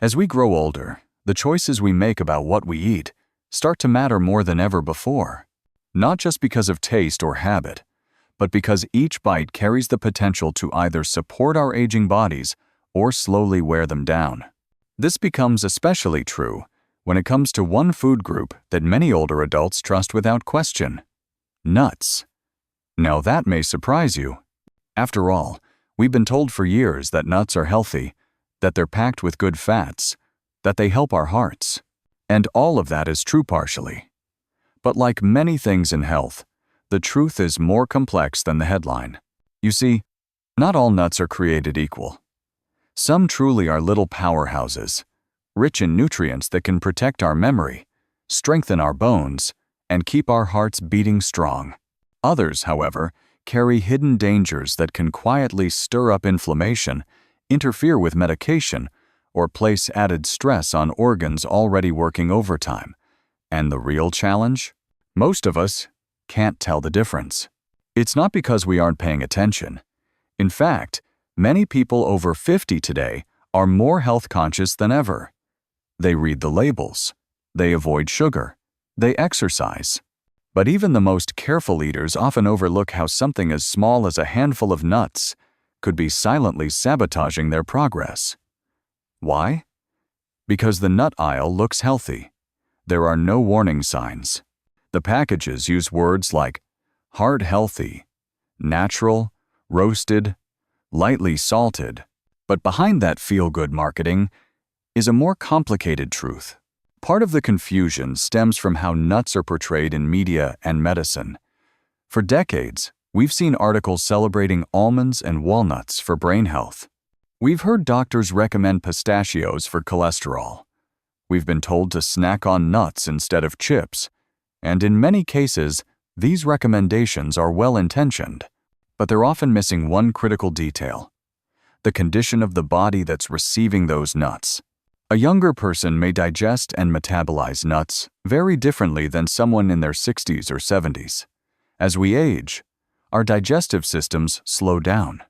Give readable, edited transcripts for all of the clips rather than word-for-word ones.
As we grow older, the choices we make about what we eat start to matter more than ever before. Not just because of taste or habit, but because each bite carries the potential to either support our aging bodies or slowly wear them down. This becomes especially true when it comes to one food group that many older adults trust without question: nuts. Now that may surprise you. After all, we've been told for years that nuts are healthy, that they're packed with good fats, that they help our hearts. And all of that is true partially. But like many things in health, the truth is more complex than the headline. You see, not all nuts are created equal. Some truly are little powerhouses, rich in nutrients that can protect our memory, strengthen our bones, and keep our hearts beating strong. Others, however, carry hidden dangers that can quietly stir up inflammation, interfere with medication, or place added stress on organs already working overtime. And the real challenge? Most of us can't tell the difference. It's not because we aren't paying attention. In fact, many people over 50 today are more health conscious than ever. They read the labels. They avoid sugar. They exercise. But even the most careful eaters often overlook how something as small as a handful of nuts could be silently sabotaging their progress. Why? Because the nut aisle looks healthy. There are no warning signs. The packages use words like heart healthy, natural, roasted, lightly salted. But behind that feel-good marketing is a more complicated truth. Part of the confusion stems from how nuts are portrayed in media and medicine. For decades, we've seen articles celebrating almonds and walnuts for brain health. We've heard doctors recommend pistachios for cholesterol. We've been told to snack on nuts instead of chips. And in many cases, these recommendations are well-intentioned, but they're often missing one critical detail: the condition of the body that's receiving those nuts. A younger person may digest and metabolize nuts very differently than someone in their 60s or 70s. As we age, our digestive systems slow down.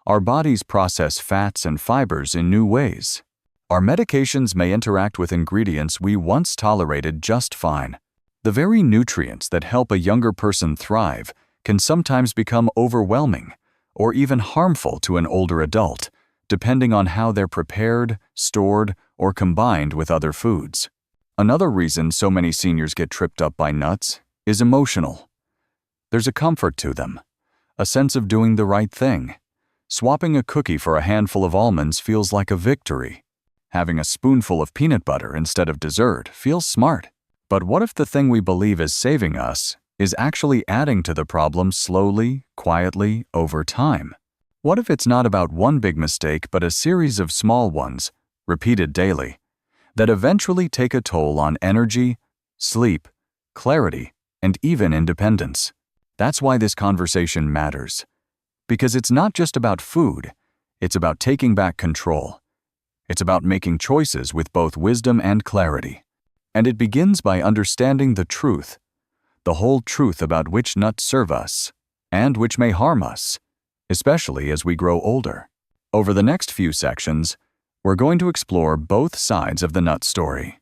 Our bodies process fats and fibers in new ways. Our medications may interact with ingredients we once tolerated just fine. The very nutrients that help a younger person thrive can sometimes become overwhelming or even harmful to an older adult, depending on how they're prepared, stored, or combined with other foods. Another reason so many seniors get tripped up by nuts is emotional. There's a comfort to them, a sense of doing the right thing. Swapping a cookie for a handful of almonds feels like a victory. Having a spoonful of peanut butter instead of dessert feels smart. But what if the thing we believe is saving us is actually adding to the problem slowly, quietly, over time? What if it's not about one big mistake but a series of small ones, repeated daily, that eventually take a toll on energy, sleep, clarity, and even independence? That's why this conversation matters. Because it's not just about food, it's about taking back control. It's about making choices with both wisdom and clarity. And it begins by understanding the truth, the whole truth about which nuts serve us and which may harm us, especially as we grow older. Over the next few sections, we're going to explore both sides of the nut story.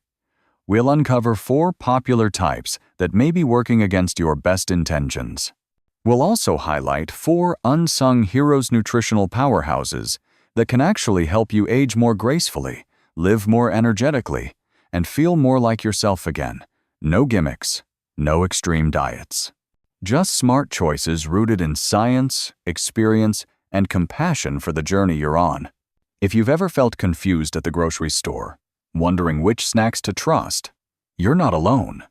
We'll uncover 4 popular types that may be working against your best intentions. We'll also highlight 4 unsung heroes nutritional powerhouses that can actually help you age more gracefully, live more energetically, and feel more like yourself again. No gimmicks, no extreme diets. Just smart choices rooted in science, experience, and compassion for the journey you're on. If you've ever felt confused at the grocery store, wondering which snacks to trust, you're not alone.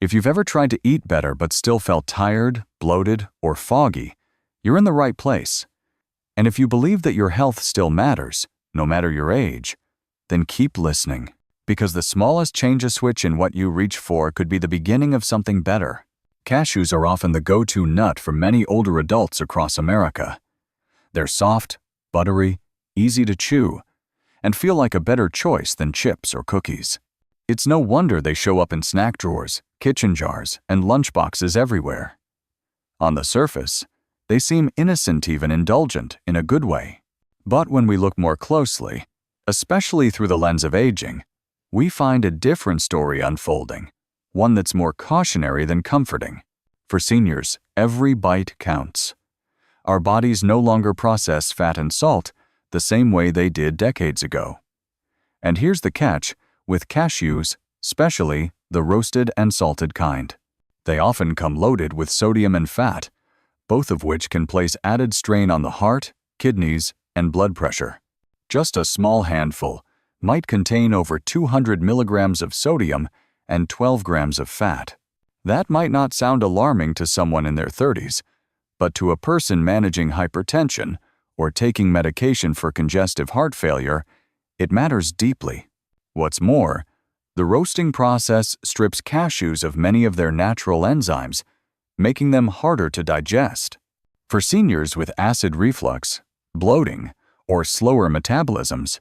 If you've ever tried to eat better but still felt tired, bloated, or foggy, you're in the right place. And if you believe that your health still matters, no matter your age, then keep listening, because the smallest change a switch in what you reach for could be the beginning of something better. Cashews are often the go-to nut for many older adults across America. They're soft, buttery, easy to chew, and feel like a better choice than chips or cookies. It's no wonder they show up in snack drawers, kitchen jars, and lunchboxes everywhere. On the surface, they seem innocent, even indulgent, in a good way. But when we look more closely, Especially through the lens of aging, we find a different story unfolding, one that's more cautionary than comforting. For seniors, every bite counts. Our bodies no longer process fat and salt the same way they did decades ago. And here's the catch with cashews, especially the roasted and salted kind. They often come loaded with sodium and fat, both of which can place added strain on the heart, kidneys, and blood pressure. Just a small handful might contain over 200 milligrams of sodium and 12 grams of fat. That might not sound alarming to someone in their 30s, but to a person managing hypertension or taking medication for congestive heart failure, it matters deeply. What's more, the roasting process strips cashews of many of their natural enzymes, making them harder to digest. For seniors with acid reflux, bloating, or slower metabolisms,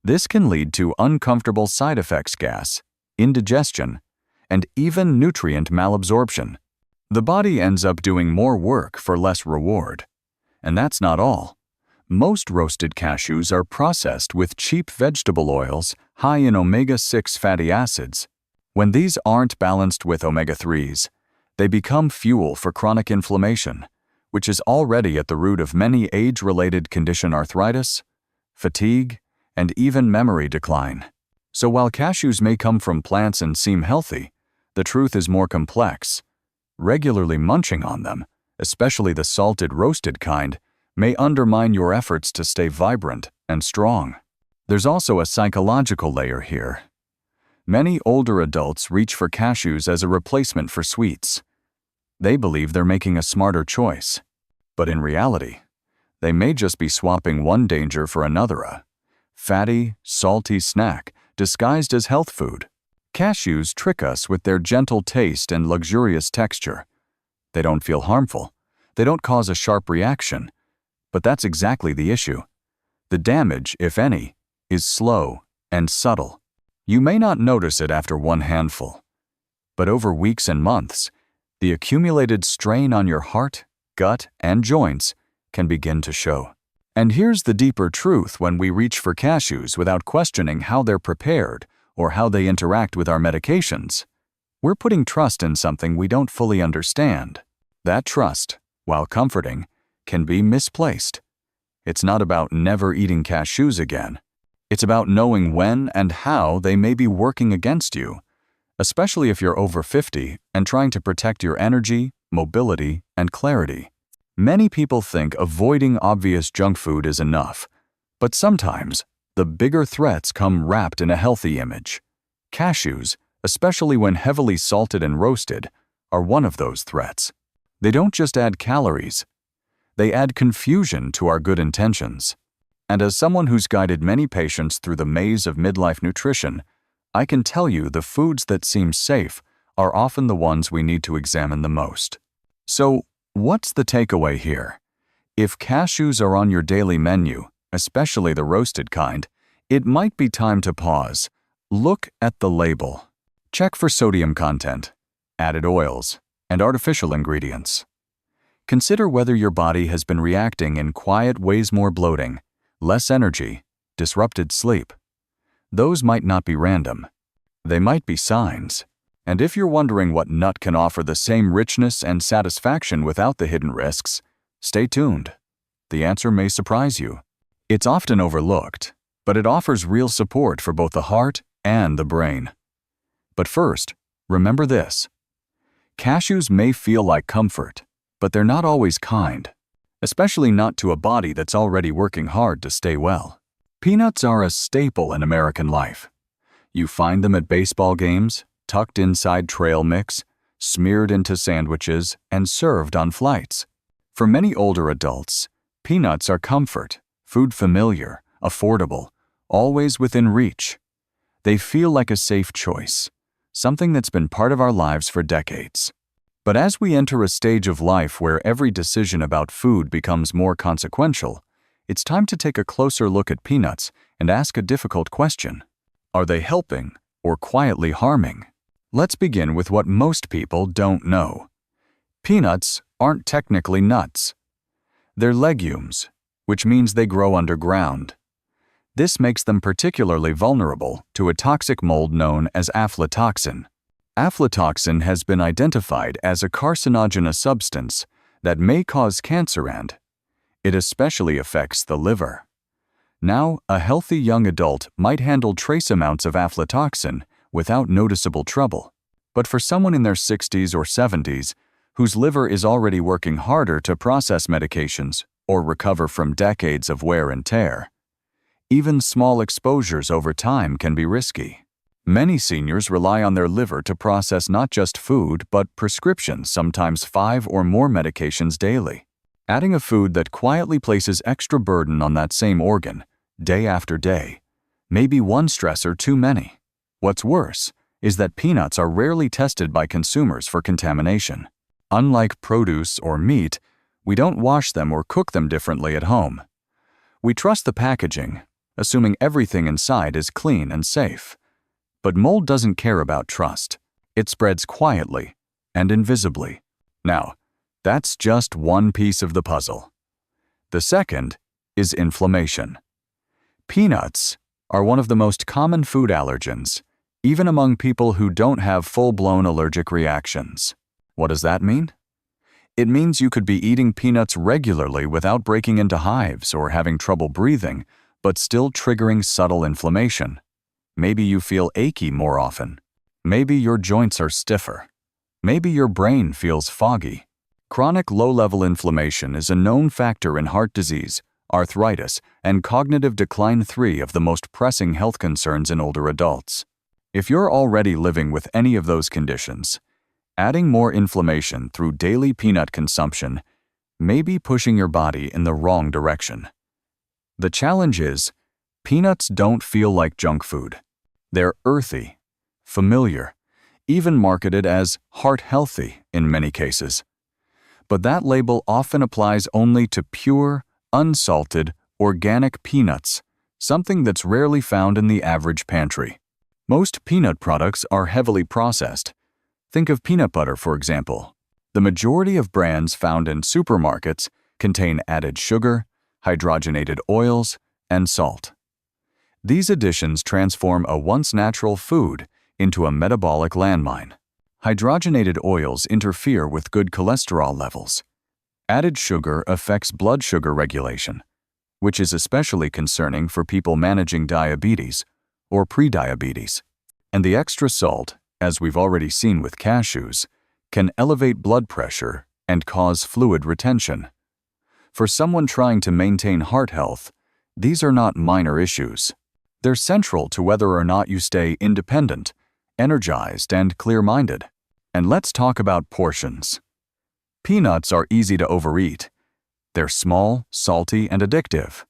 this can lead to uncomfortable side effects: gas, indigestion, and even nutrient malabsorption. The body ends up doing more work for less reward. And that's not all. Most roasted cashews are processed with cheap vegetable oils high in omega-6 fatty acids. When these aren't balanced with omega-3s, they become fuel for chronic inflammation, which is already at the root of many age-related conditions: arthritis, fatigue, and even memory decline. So while cashews may come from plants and seem healthy, the truth is more complex. Regularly munching on them, especially the salted roasted kind, may undermine your efforts to stay vibrant and strong. There's also a psychological layer here. Many older adults reach for cashews as a replacement for sweets. They believe they're making a smarter choice. But in reality, they may just be swapping one danger for another: a fatty, salty snack disguised as health food. Cashews trick us with their gentle taste and luxurious texture. They don't feel harmful. They don't cause a sharp reaction. But that's exactly the issue. The damage, if any, is slow and subtle. You may not notice it after one handful, but over weeks and months, the accumulated strain on your heart, gut, and joints can begin to show. And here's the deeper truth: when we reach for cashews without questioning how they're prepared or how they interact with our medications, we're putting trust in something we don't fully understand. That trust, while comforting, can be misplaced. It's not about never eating cashews again. It's about knowing when and how they may be working against you, especially if you're over 50 and trying to protect your energy, mobility, and clarity. Many people think avoiding obvious junk food is enough, but sometimes the bigger threats come wrapped in a healthy image. Cashews, especially when heavily salted and roasted, are one of those threats. They don't just add calories, they add confusion to our good intentions. And as someone who's guided many patients through the maze of midlife nutrition, I can tell you the foods that seem safe are often the ones we need to examine the most. So, what's the takeaway here? If cashews are on your daily menu, especially the roasted kind, it might be time to pause. Look at the label. Check for sodium content, added oils, and artificial ingredients. Consider whether your body has been reacting in quiet ways: more bloating, less energy, disrupted sleep. Those might not be random. They might be signs. And if you're wondering what nut can offer the same richness and satisfaction without the hidden risks, stay tuned. The answer may surprise you. It's often overlooked, but it offers real support for both the heart and the brain. But first, remember this. Cashews may feel like comfort, but they're not always kind, especially not to a body that's already working hard to stay well. Peanuts are a staple in American life. You find them at baseball games, tucked inside trail mix, smeared into sandwiches, and served on flights. For many older adults, peanuts are comfort, food familiar, affordable, always within reach. They feel like a safe choice, something that's been part of our lives for decades. But as we enter a stage of life where every decision about food becomes more consequential, it's time to take a closer look at peanuts and ask a difficult question. Are they helping or quietly harming? Let's begin with what most people don't know. Peanuts aren't technically nuts. They're legumes, which means they grow underground. This makes them particularly vulnerable to a toxic mold known as aflatoxin. Aflatoxin has been identified as a carcinogenous substance that may cause cancer, and it especially affects the liver. Now, a healthy young adult might handle trace amounts of aflatoxin without noticeable trouble. But for someone in their 60s or 70s, whose liver is already working harder to process medications or recover from decades of wear and tear, even small exposures over time can be risky. Many seniors rely on their liver to process not just food, but prescriptions, sometimes 5 or more medications daily. Adding a food that quietly places extra burden on that same organ, day after day, may be one stressor too many. What's worse is that peanuts are rarely tested by consumers for contamination. Unlike produce or meat, we don't wash them or cook them differently at home. We trust the packaging, assuming everything inside is clean and safe. But mold doesn't care about trust. It spreads quietly and invisibly. Now, that's just one piece of the puzzle. The second is inflammation. Peanuts are one of the most common food allergens, even among people who don't have full-blown allergic reactions. What does that mean? It means you could be eating peanuts regularly without breaking into hives or having trouble breathing, but still triggering subtle inflammation. Maybe you feel achy more often. Maybe your joints are stiffer. Maybe your brain feels foggy. Chronic low-level inflammation is a known factor in heart disease, arthritis, and cognitive decline, 3 of the most pressing health concerns in older adults. If you're already living with any of those conditions, adding more inflammation through daily peanut consumption may be pushing your body in the wrong direction. The challenge is, peanuts don't feel like junk food. They're earthy, familiar, even marketed as heart-healthy in many cases. But that label often applies only to pure, unsalted, organic peanuts, something that's rarely found in the average pantry. Most peanut products are heavily processed. Think of peanut butter, for example. The majority of brands found in supermarkets contain added sugar, hydrogenated oils, and salt. These additions transform a once natural food into a metabolic landmine. Hydrogenated oils interfere with good cholesterol levels. Added sugar affects blood sugar regulation, which is especially concerning for people managing diabetes or prediabetes. And the extra salt, as we've already seen with cashews, can elevate blood pressure and cause fluid retention. For someone trying to maintain heart health, these are not minor issues. They're central to whether or not you stay independent, energized, and clear-minded. And let's talk about portions. Peanuts are easy to overeat. They're small, salty, and addictive.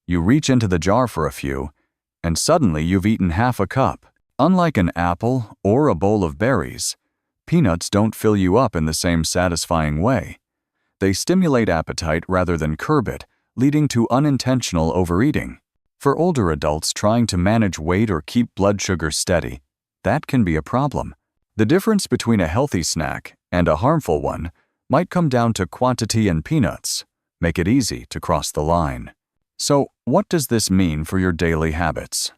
You reach into the jar for a few, and suddenly you've eaten half a cup. Unlike an apple or a bowl of berries, peanuts don't fill you up in the same satisfying way. They stimulate appetite rather than curb it, leading to unintentional overeating. For older adults trying to manage weight or keep blood sugar steady, that can be a problem. The difference between a healthy snack and a harmful one might come down to quantity, and peanuts make it easy to cross the line. So, what does this mean for your daily habits?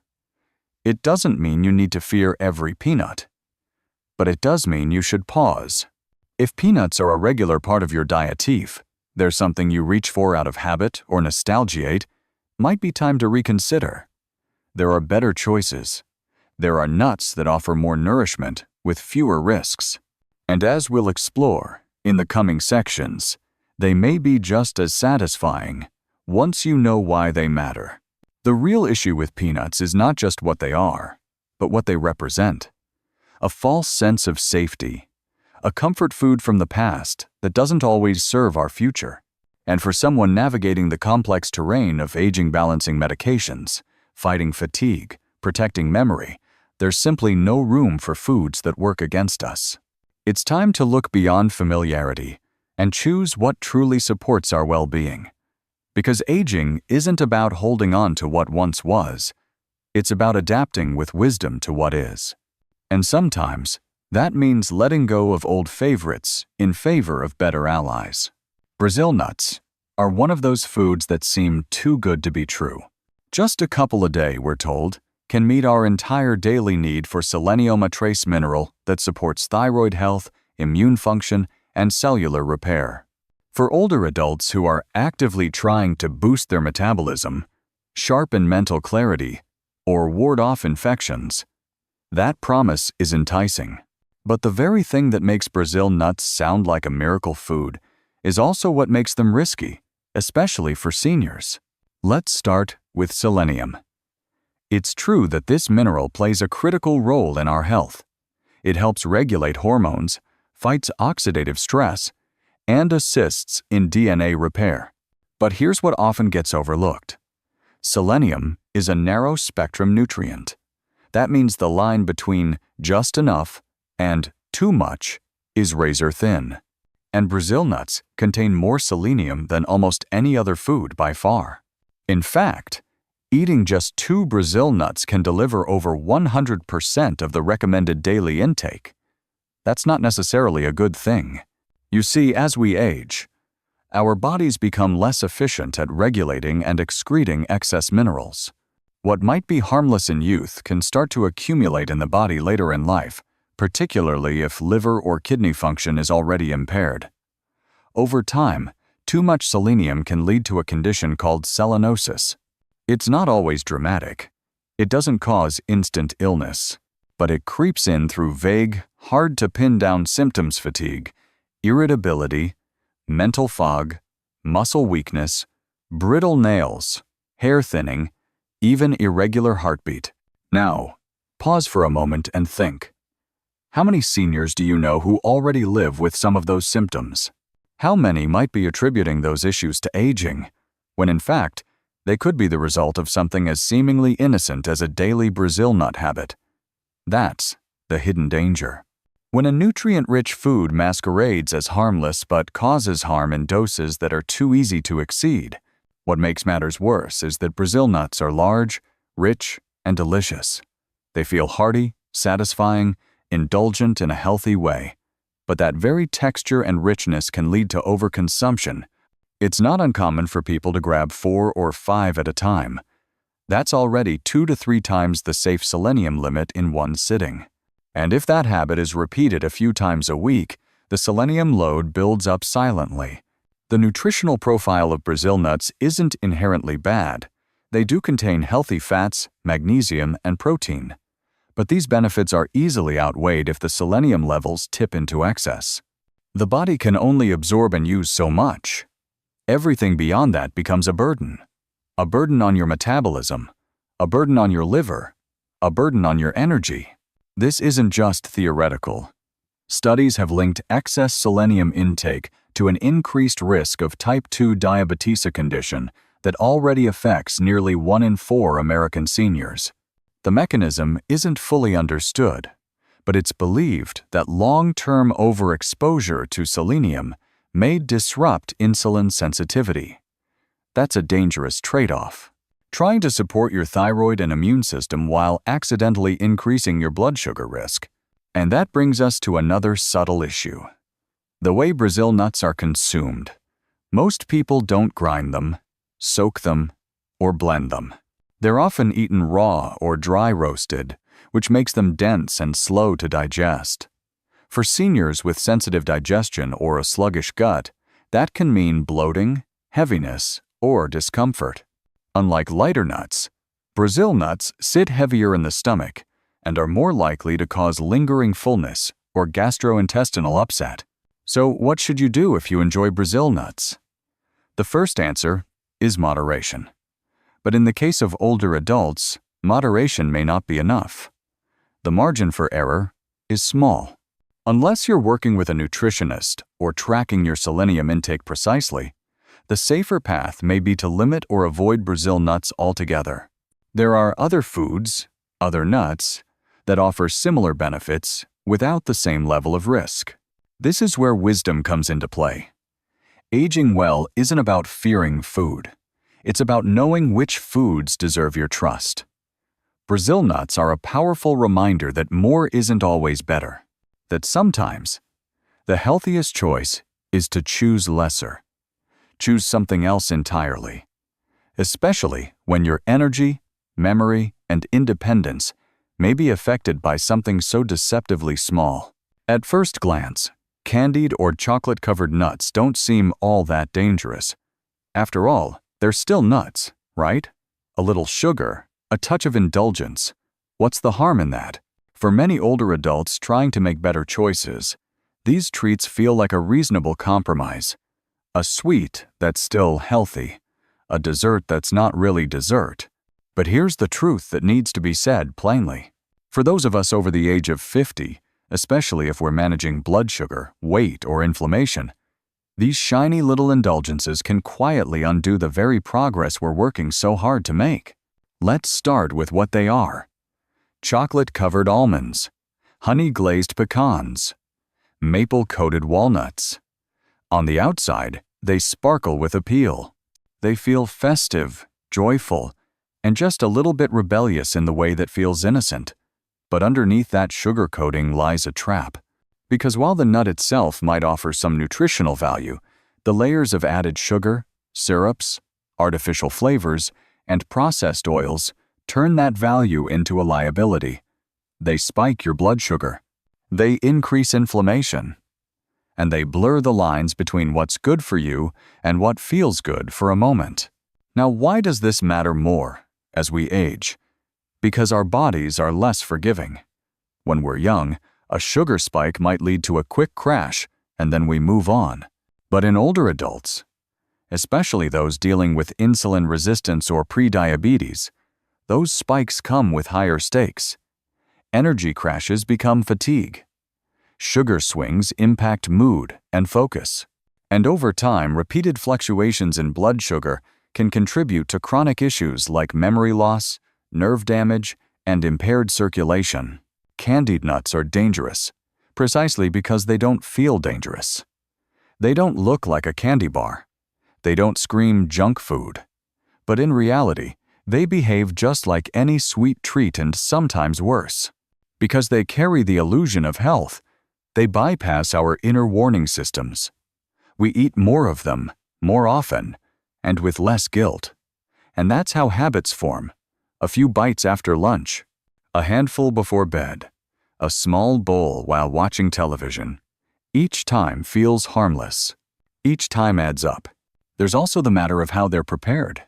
It doesn't mean you need to fear every peanut, but it does mean you should pause. If peanuts are a regular part of your diet, they're something you reach for out of habit or nostalgia, might be time to reconsider. There are better choices. There are nuts that offer more nourishment with fewer risks. And as we'll explore in the coming sections, they may be just as satisfying once you know why they matter. The real issue with peanuts is not just what they are, but what they represent. A false sense of safety, a comfort food from the past that doesn't always serve our future. And for someone navigating the complex terrain of aging, balancing medications, fighting fatigue, protecting memory, there's simply no room for foods that work against us. It's time to look beyond familiarity and choose what truly supports our well-being. Because aging isn't about holding on to what once was. It's about adapting with wisdom to what is. And sometimes, that means letting go of old favorites in favor of better allies. Brazil nuts are one of those foods that seem too good to be true. Just a couple a day, we're told, can meet our entire daily need for selenium, a trace mineral that supports thyroid health, immune function, and cellular repair. For older adults who are actively trying to boost their metabolism, sharpen mental clarity, or ward off infections, that promise is enticing. But the very thing that makes Brazil nuts sound like a miracle food is also what makes them risky, especially for seniors. Let's start with selenium. It's true that this mineral plays a critical role in our health. It helps regulate hormones, fights oxidative stress, and assists in DNA repair. But here's what often gets overlooked. Selenium is a narrow-spectrum nutrient. That means the line between just enough and too much is razor thin. And Brazil nuts contain more selenium than almost any other food by far. In fact, eating just 2 Brazil nuts can deliver over 100% of the recommended daily intake. That's not necessarily a good thing. You see, as we age, our bodies become less efficient at regulating and excreting excess minerals. What might be harmless in youth can start to accumulate in the body later in life, particularly if liver or kidney function is already impaired. Over time, too much selenium can lead to a condition called selenosis. It's not always dramatic. It doesn't cause instant illness, but it creeps in through vague, hard-to-pin-down symptoms: fatigue, irritability, mental fog, muscle weakness, brittle nails, hair thinning, even irregular heartbeat. Now, pause for a moment and think. How many seniors do you know who already live with some of those symptoms? How many might be attributing those issues to aging, when in fact, they could be the result of something as seemingly innocent as a daily Brazil nut habit? That's the hidden danger. When a nutrient-rich food masquerades as harmless but causes harm in doses that are too easy to exceed, what makes matters worse is that Brazil nuts are large, rich, and delicious. They feel hearty, satisfying, indulgent in a healthy way. But that very texture and richness can lead to overconsumption. It's not uncommon for people to grab 4 or 5 at a time. That's already 2 to 3 times the safe selenium limit in one sitting. And if that habit is repeated a few times a week, the selenium load builds up silently. The nutritional profile of Brazil nuts isn't inherently bad. They do contain healthy fats, magnesium, and protein. But these benefits are easily outweighed if the selenium levels tip into excess. The body can only absorb and use so much. Everything beyond that becomes a burden. A burden on your metabolism, a burden on your liver, a burden on your energy. This isn't just theoretical. Studies have linked excess selenium intake to an increased risk of type 2 diabetes, a condition that already affects nearly 1 in 4 American seniors. The mechanism isn't fully understood, but it's believed that long-term overexposure to selenium may disrupt insulin sensitivity. That's a dangerous trade-off. Trying to support your thyroid and immune system while accidentally increasing your blood sugar risk. And that brings us to another subtle issue: the way Brazil nuts are consumed. Most people don't grind them, soak them, or blend them. They're often eaten raw or dry roasted, which makes them dense and slow to digest. For seniors with sensitive digestion or a sluggish gut, that can mean bloating, heaviness, or discomfort. Unlike lighter nuts, Brazil nuts sit heavier in the stomach and are more likely to cause lingering fullness or gastrointestinal upset. So what should you do if you enjoy Brazil nuts? The first answer is moderation. But in the case of older adults, moderation may not be enough. The margin for error is small. Unless you're working with a nutritionist or tracking your selenium intake precisely, the safer path may be to limit or avoid Brazil nuts altogether. There are other foods, other nuts, that offer similar benefits without the same level of risk. This is where wisdom comes into play. Aging well isn't about fearing food. It's about knowing which foods deserve your trust. Brazil nuts are a powerful reminder that more isn't always better, that sometimes the healthiest choice is to choose lesser. Choose something else entirely. especially when your energy, memory, and independence may be affected by something so deceptively small. At first glance, candied or chocolate-covered nuts don't seem all that dangerous. After all, they're still nuts, right? A little sugar, a touch of indulgence. What's the harm in that? For many older adults trying to make better choices, these treats feel like a reasonable compromise. A sweet that's still healthy, a dessert that's not really dessert. But here's the truth that needs to be said plainly. For those of us over the age of 50, especially if we're managing blood sugar, weight, or inflammation, these shiny little indulgences can quietly undo the very progress we're working so hard to make. Let's start with what they are. Chocolate-covered almonds, honey-glazed pecans, maple-coated walnuts. On the outside, they sparkle with appeal. They feel festive, joyful, and just a little bit rebellious in the way that feels innocent. But underneath that sugar coating lies a trap. Because while the nut itself might offer some nutritional value, the layers of added sugar, syrups, artificial flavors, and processed oils turn that value into a liability. They spike your blood sugar. They increase inflammation. And they blur the lines between what's good for you and what feels good for a moment. Now, why does this matter more as we age? Because our bodies are less forgiving. When we're young, a sugar spike might lead to a quick crash, and then we move on. But in older adults, especially those dealing with insulin resistance or prediabetes, those spikes come with higher stakes. Energy crashes become fatigue. Sugar swings impact mood and focus. And over time, repeated fluctuations in blood sugar can contribute to chronic issues like memory loss, nerve damage, and impaired circulation. Candied nuts are dangerous, precisely because they don't feel dangerous. They don't look like a candy bar. They don't scream junk food. But in reality, they behave just like any sweet treat and sometimes worse. Because they carry the illusion of health, they bypass our inner warning systems. We eat more of them, more often, and with less guilt. And that's how habits form. A few bites after lunch, a handful before bed, a small bowl while watching television. Each time feels harmless. Each time adds up. There's also the matter of how they're prepared.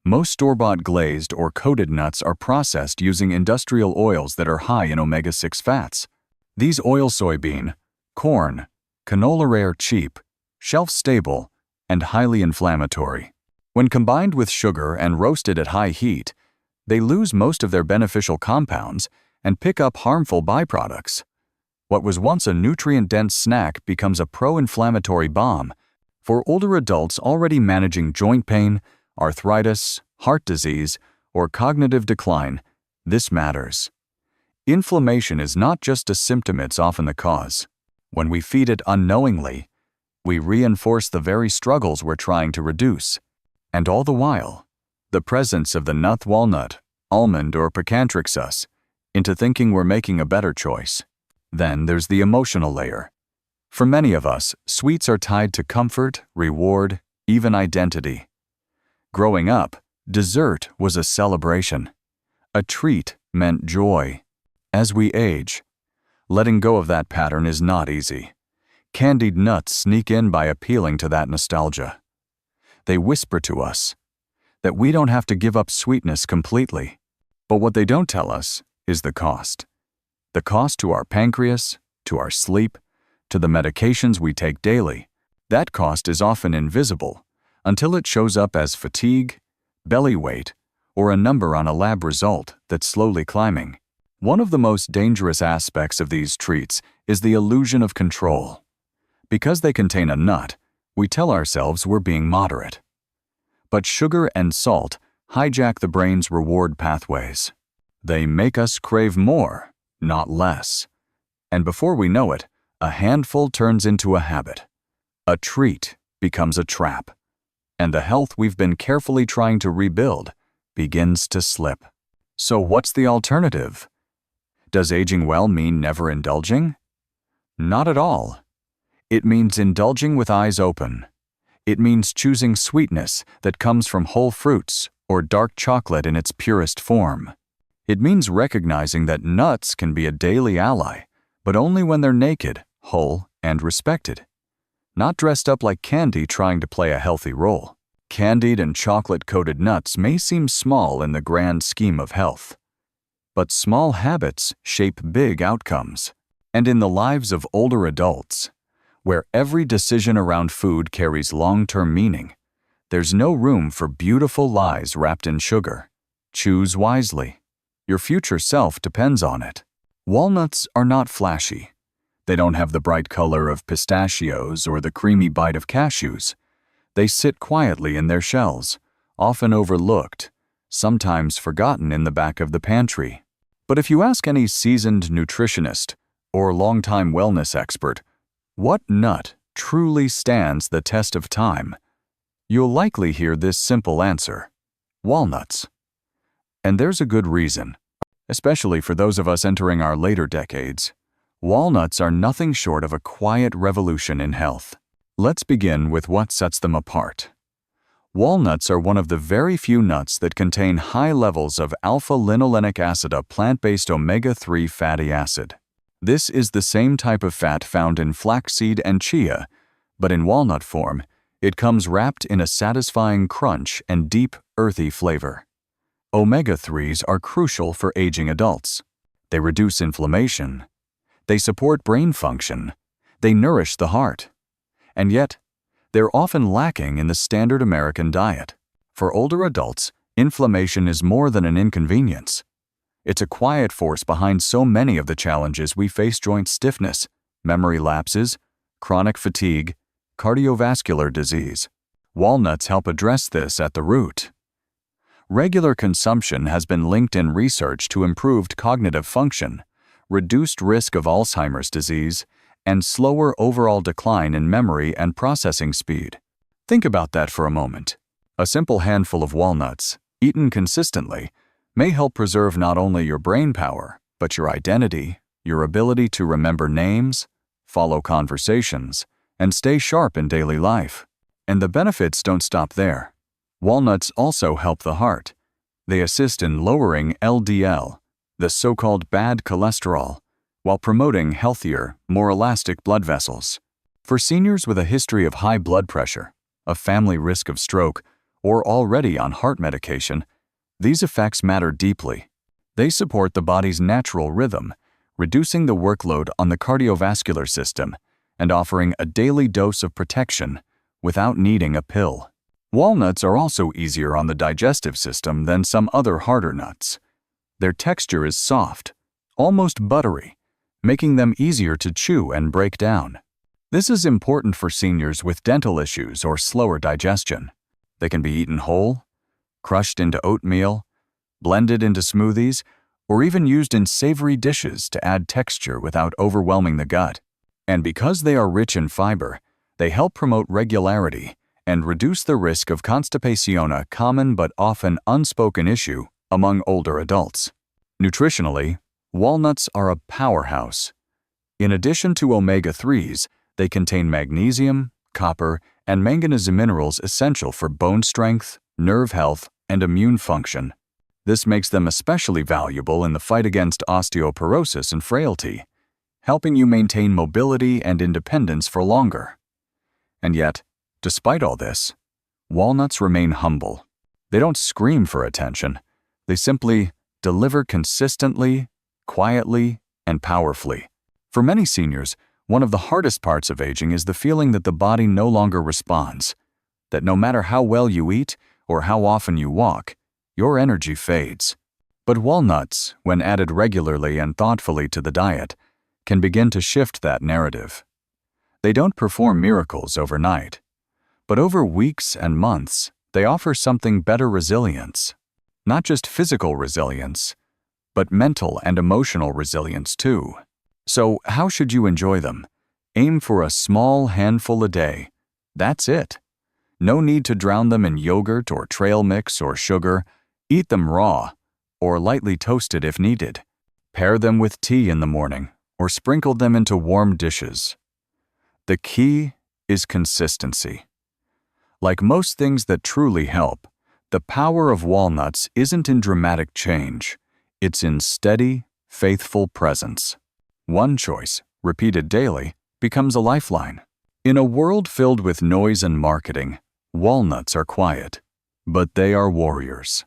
Most store-bought glazed or coated nuts are processed using industrial oils that are high in omega-6 fats. These oils soybean, corn, canola are cheap, shelf-stable, and highly inflammatory. When combined with sugar and roasted at high heat, they lose most of their beneficial compounds and pick up harmful byproducts. What was once a nutrient-dense snack becomes a pro-inflammatory bomb. For older adults already managing joint pain, arthritis, heart disease, or cognitive decline, this matters. Inflammation is not just a symptom, it's often the cause. When we feed it unknowingly, we reinforce the very struggles we're trying to reduce. And all the while, the presence of the nut, walnut, almond, or pecan tricks us into thinking we're making a better choice. Then there's the emotional layer. For many of us, sweets are tied to comfort, reward, even identity. Growing up, dessert was a celebration. A treat meant joy. As we age, letting go of that pattern is not easy. Candied nuts sneak in by appealing to that nostalgia. They whisper to us that we don't have to give up sweetness completely. But what they don't tell us is the cost. The cost to our pancreas, to our sleep, to the medications we take daily. That cost is often invisible until it shows up as fatigue, belly weight, or a number on a lab result that's slowly climbing. One of the most dangerous aspects of these treats is the illusion of control. Because they contain a nut, we tell ourselves we're being moderate. But sugar and salt hijack the brain's reward pathways. They make us crave more, not less. And before we know it, a handful turns into a habit. A treat becomes a trap. And the health we've been carefully trying to rebuild begins to slip. So what's the alternative? Does aging well mean never indulging? Not at all. It means indulging with eyes open. It means choosing sweetness that comes from whole fruits or dark chocolate in its purest form. It means recognizing that nuts can be a daily ally, but only when they're naked, whole, and respected. Not dressed up like candy trying to play a healthy role. Candied and chocolate-coated nuts may seem small in the grand scheme of health. But small habits shape big outcomes. And in the lives of older adults, where every decision around food carries long-term meaning, there's no room for beautiful lies wrapped in sugar. Choose wisely. Your future self depends on it. Walnuts are not flashy. They don't have the bright color of pistachios or the creamy bite of cashews. They sit quietly in their shells, often overlooked, sometimes forgotten in the back of the pantry. But if you ask any seasoned nutritionist or longtime wellness expert, what nut truly stands the test of time, you'll likely hear this simple answer: walnuts. And there's a good reason, especially for those of us entering our later decades. Walnuts are nothing short of a quiet revolution in health. Let's begin with what sets them apart. Walnuts are one of the very few nuts that contain high levels of alpha-linolenic acid, a plant-based omega-3 fatty acid. This is the same type of fat found in flaxseed and chia, but in walnut form, it comes wrapped in a satisfying crunch and deep, earthy flavor. Omega-3s are crucial for aging adults. They reduce inflammation. They support brain function. They nourish the heart. And yet, they're often lacking in the standard American diet. For older adults, inflammation is more than an inconvenience. It's a quiet force behind so many of the challenges we face: joint stiffness, memory lapses, chronic fatigue, cardiovascular disease. Walnuts help address this at the root. Regular consumption has been linked in research to improved cognitive function, reduced risk of Alzheimer's disease, and slower overall decline in memory and processing speed. Think about that for a moment. A simple handful of walnuts, eaten consistently, may help preserve not only your brain power, but your identity, your ability to remember names, follow conversations, and stay sharp in daily life. And the benefits don't stop there. Walnuts also help the heart. They assist in lowering LDL, the so-called bad cholesterol, while promoting healthier, more elastic blood vessels. For seniors with a history of high blood pressure, a family risk of stroke, or already on heart medication, these effects matter deeply. They support the body's natural rhythm, reducing the workload on the cardiovascular system and offering a daily dose of protection without needing a pill. Walnuts are also easier on the digestive system than some other harder nuts. Their texture is soft, almost buttery, making them easier to chew and break down. This is important for seniors with dental issues or slower digestion. They can be eaten whole, crushed into oatmeal, blended into smoothies, or even used in savory dishes to add texture without overwhelming the gut. And because they are rich in fiber, they help promote regularity and reduce the risk of constipation, a common but often unspoken issue among older adults. Nutritionally, walnuts are a powerhouse. In addition to omega-3s, they contain magnesium, copper, and manganese minerals essential for bone strength, nerve health, and immune function. This makes them especially valuable in the fight against osteoporosis and frailty, helping you maintain mobility and independence for longer. And yet, despite all this, walnuts remain humble. They don't scream for attention. They simply deliver consistently, quietly, and powerfully. For many seniors, one of the hardest parts of aging is the feeling that the body no longer responds, that no matter how well you eat or how often you walk, your energy fades. But walnuts, when added regularly and thoughtfully to the diet, can begin to shift that narrative. They don't perform miracles overnight, but over weeks and months, they offer something: better resilience. Not just physical resilience, but mental and emotional resilience too. So how should you enjoy them? Aim for a small handful a day. That's it. No need to drown them in yogurt or trail mix or sugar. Eat them raw, or lightly toasted if needed. Pair them with tea in the morning, or sprinkle them into warm dishes. The key is consistency. Like most things that truly help, the power of walnuts isn't in dramatic change. It's in steady, faithful presence. One choice, repeated daily, becomes a lifeline. In a world filled with noise and marketing, walnuts are quiet, but they are warriors.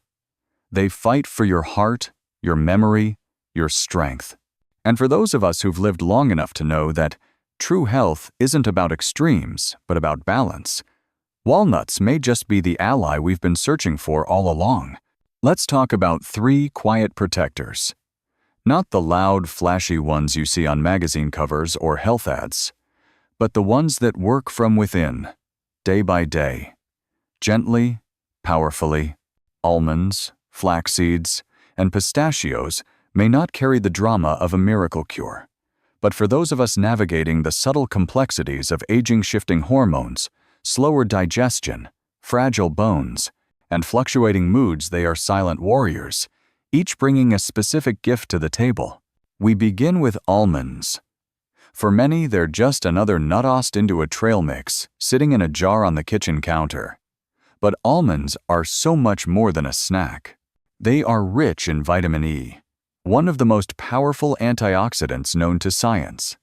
They fight for your heart, your memory, your strength. And for those of us who've lived long enough to know that true health isn't about extremes, but about balance, walnuts may just be the ally we've been searching for all along. Let's talk about 3 quiet protectors. Not the loud, flashy ones you see on magazine covers or health ads, but the ones that work from within, day by day. Gently, powerfully. Almonds, flax seeds, and pistachios may not carry the drama of a miracle cure. But for those of us navigating the subtle complexities of aging-shifting hormones, slower digestion, fragile bones, and fluctuating moods, they are silent warriors, each bringing a specific gift to the table. We begin with almonds. For many, they're just another nut-tossed into a trail mix, sitting in a jar on the kitchen counter. But almonds are so much more than a snack. They are rich in vitamin E, one of the most powerful antioxidants known to science.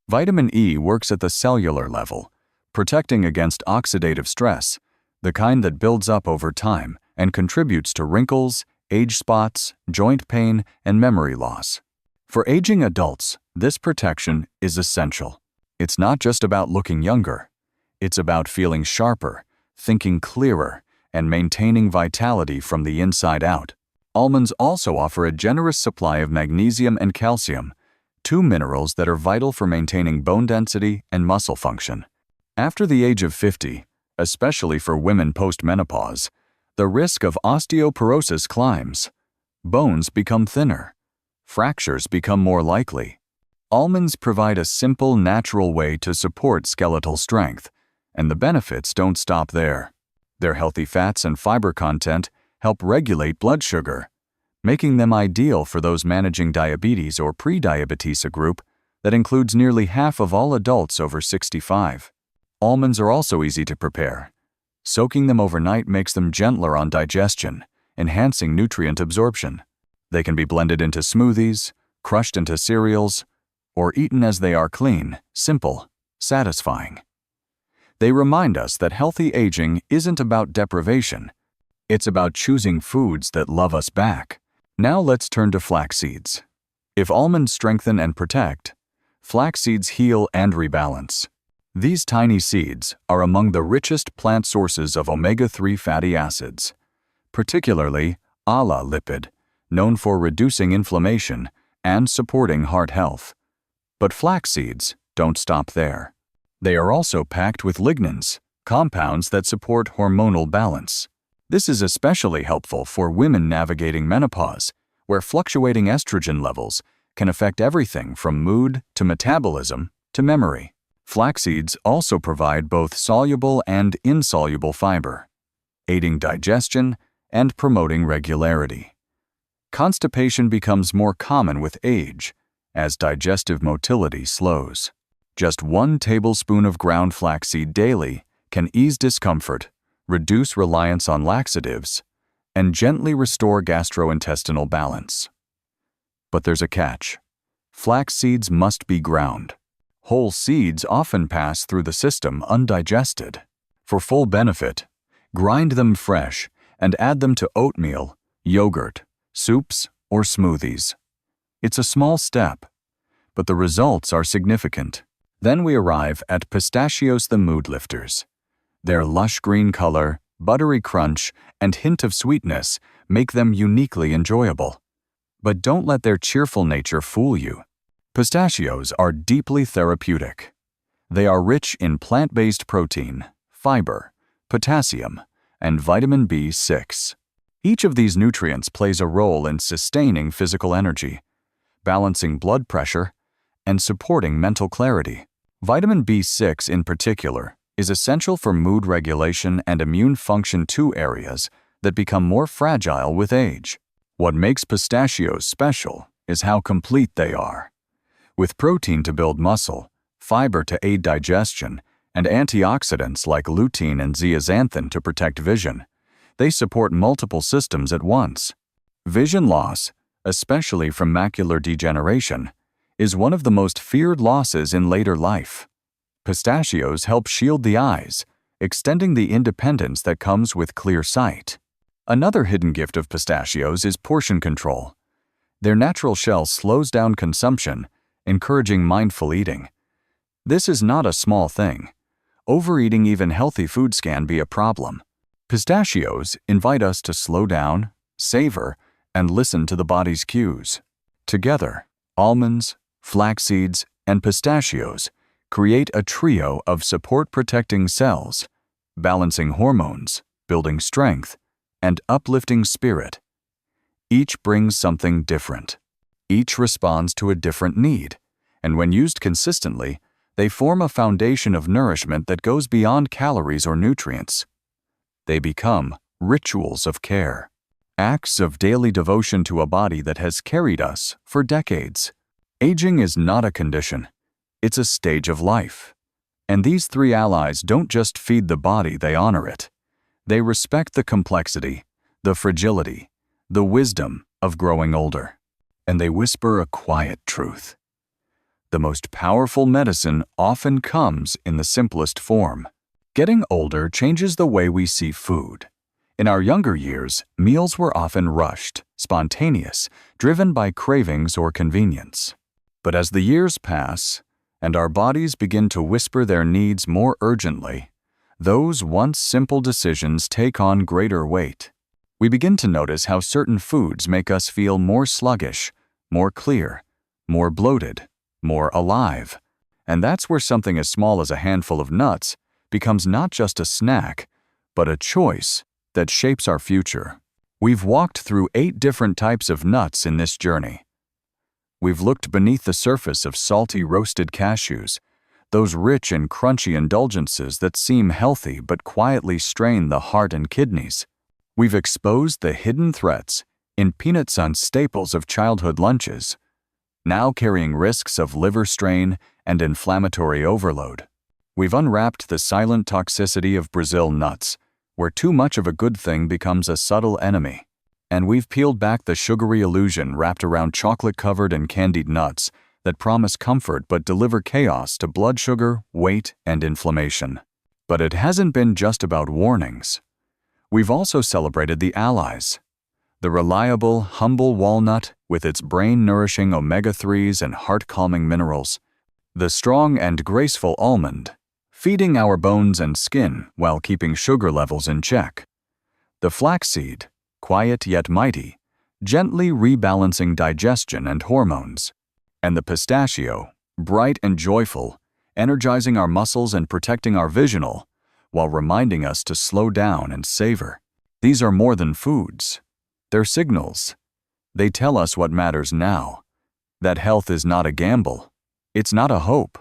Vitamin E works at the cellular level, protecting against oxidative stress, the kind that builds up over time and contributes to wrinkles, age spots, joint pain, and memory loss. For aging adults, this protection is essential. It's not just about looking younger. It's about feeling sharper, thinking clearer, and maintaining vitality from the inside out. Almonds also offer a generous supply of magnesium and calcium, 2 minerals that are vital for maintaining bone density and muscle function. After the age of 50, especially for women post-menopause, the risk of osteoporosis climbs. Bones become thinner. Fractures become more likely. Almonds provide a simple, natural way to support skeletal strength, and the benefits don't stop there. Their healthy fats and fiber content help regulate blood sugar, making them ideal for those managing diabetes or pre-diabetes, a group that includes nearly half of all adults over 65. Almonds are also easy to prepare. Soaking them overnight makes them gentler on digestion, enhancing nutrient absorption. They can be blended into smoothies, crushed into cereals, or eaten as they are, clean, simple, satisfying. They remind us that healthy aging isn't about deprivation. It's about choosing foods that love us back. Now let's turn to flax seeds. If almonds strengthen and protect, flax seeds heal and rebalance. These tiny seeds are among the richest plant sources of omega-3 fatty acids, particularly ALA lipid, known for reducing inflammation and supporting heart health. But flax seeds don't stop there. They are also packed with lignans, compounds that support hormonal balance. This is especially helpful for women navigating menopause, where fluctuating estrogen levels can affect everything from mood to metabolism to memory. Flax seeds also provide both soluble and insoluble fiber, aiding digestion and promoting regularity. Constipation becomes more common with age as digestive motility slows. Just 1 tablespoon of ground flaxseed daily can ease discomfort, reduce reliance on laxatives, and gently restore gastrointestinal balance. But there's a catch. Flax seeds must be ground. Whole seeds often pass through the system undigested. For full benefit, grind them fresh and add them to oatmeal, yogurt, soups, or smoothies. It's a small step, but the results are significant. Then we arrive at pistachios, the mood lifters. Their lush green color, buttery crunch, and hint of sweetness make them uniquely enjoyable. But don't let their cheerful nature fool you. Pistachios are deeply therapeutic. They are rich in plant-based protein, fiber, potassium, and vitamin B6. Each of these nutrients plays a role in sustaining physical energy, balancing blood pressure, and supporting mental clarity. Vitamin B6 in particular is essential for mood regulation and immune function, 2 areas that become more fragile with age. What makes pistachios special is how complete they are. With protein to build muscle, fiber to aid digestion, and antioxidants like lutein and zeaxanthin to protect vision. They support multiple systems at once. Vision loss, especially from macular degeneration, is one of the most feared losses in later life. Pistachios help shield the eyes, extending the independence that comes with clear sight. Another hidden gift of pistachios is portion control. Their natural shell slows down consumption, encouraging mindful eating. This is not a small thing. Overeating even healthy foods can be a problem. Pistachios invite us to slow down, savor, and listen to the body's cues. Together, almonds, flax seeds, and pistachios create a trio of support-protecting cells, balancing hormones, building strength, and uplifting spirit. Each brings something different. Each responds to a different need, and when used consistently, they form a foundation of nourishment that goes beyond calories or nutrients. They become rituals of care, acts of daily devotion to a body that has carried us for decades. Aging is not a condition. It's a stage of life. And these three allies don't just feed the body, they honor it. They respect the complexity, the fragility, the wisdom of growing older. And they whisper a quiet truth. The most powerful medicine often comes in the simplest form. Getting older changes the way we see food. In our younger years, meals were often rushed, spontaneous, driven by cravings or convenience. But as the years pass, and our bodies begin to whisper their needs more urgently, those once simple decisions take on greater weight. We begin to notice how certain foods make us feel more sluggish, more clear, more bloated, more alive. And that's where something as small as a handful of nuts becomes not just a snack, but a choice that shapes our future. We've walked through 8 different types of nuts in this journey. We've looked beneath the surface of salty roasted cashews, those rich and crunchy indulgences that seem healthy but quietly strain the heart and kidneys. We've exposed the hidden threats in peanut sun staples of childhood lunches, now carrying risks of liver strain and inflammatory overload. We've unwrapped the silent toxicity of Brazil nuts, where too much of a good thing becomes a subtle enemy. And we've peeled back the sugary illusion wrapped around chocolate-covered and candied nuts that promise comfort but deliver chaos to blood sugar, weight, and inflammation. But it hasn't been just about warnings. We've also celebrated the allies. The reliable, humble walnut with its brain-nourishing omega-3s and heart-calming minerals. The strong and graceful almond, feeding our bones and skin while keeping sugar levels in check. The flaxseed, quiet yet mighty, gently rebalancing digestion and hormones. And the pistachio, bright and joyful, energizing our muscles and protecting our visional, while reminding us to slow down and savor. These are more than foods. They're signals. They tell us what matters now. That health is not a gamble. It's not a hope.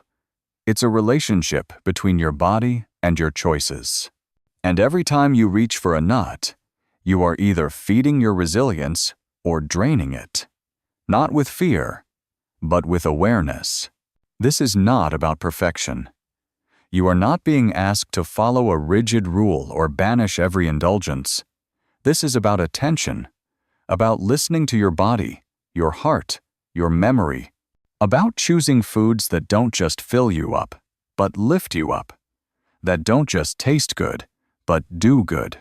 It's a relationship between your body and your choices. And every time you reach for a nut, you are either feeding your resilience or draining it. Not with fear, but with awareness. This is not about perfection. You are not being asked to follow a rigid rule or banish every indulgence. This is about attention, about listening to your body, your heart, your memory, about choosing foods that don't just fill you up, but lift you up, that don't just taste good, but do good.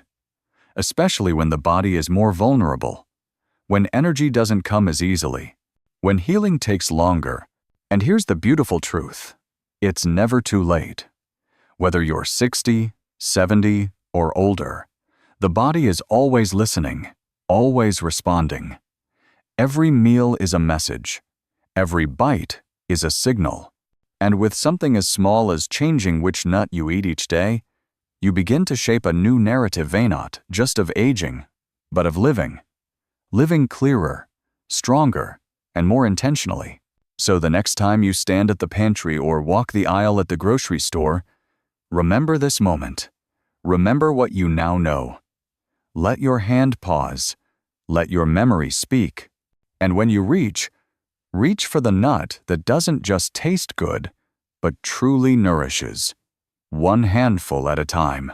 Especially when the body is more vulnerable, when energy doesn't come as easily, when healing takes longer. And here's the beautiful truth. It's never too late. Whether you're 60, 70, or older, the body is always listening, always responding. Every meal is a message. Every bite is a signal. And with something as small as changing which nut you eat each day, you begin to shape a new narrative, not just of aging, but of living. Living clearer, stronger, and more intentionally. So the next time you stand at the pantry or walk the aisle at the grocery store, remember this moment. Remember what you now know. Let your hand pause. Let your memory speak. And when you reach for the nut that doesn't just taste good, but truly nourishes. one handful at a time.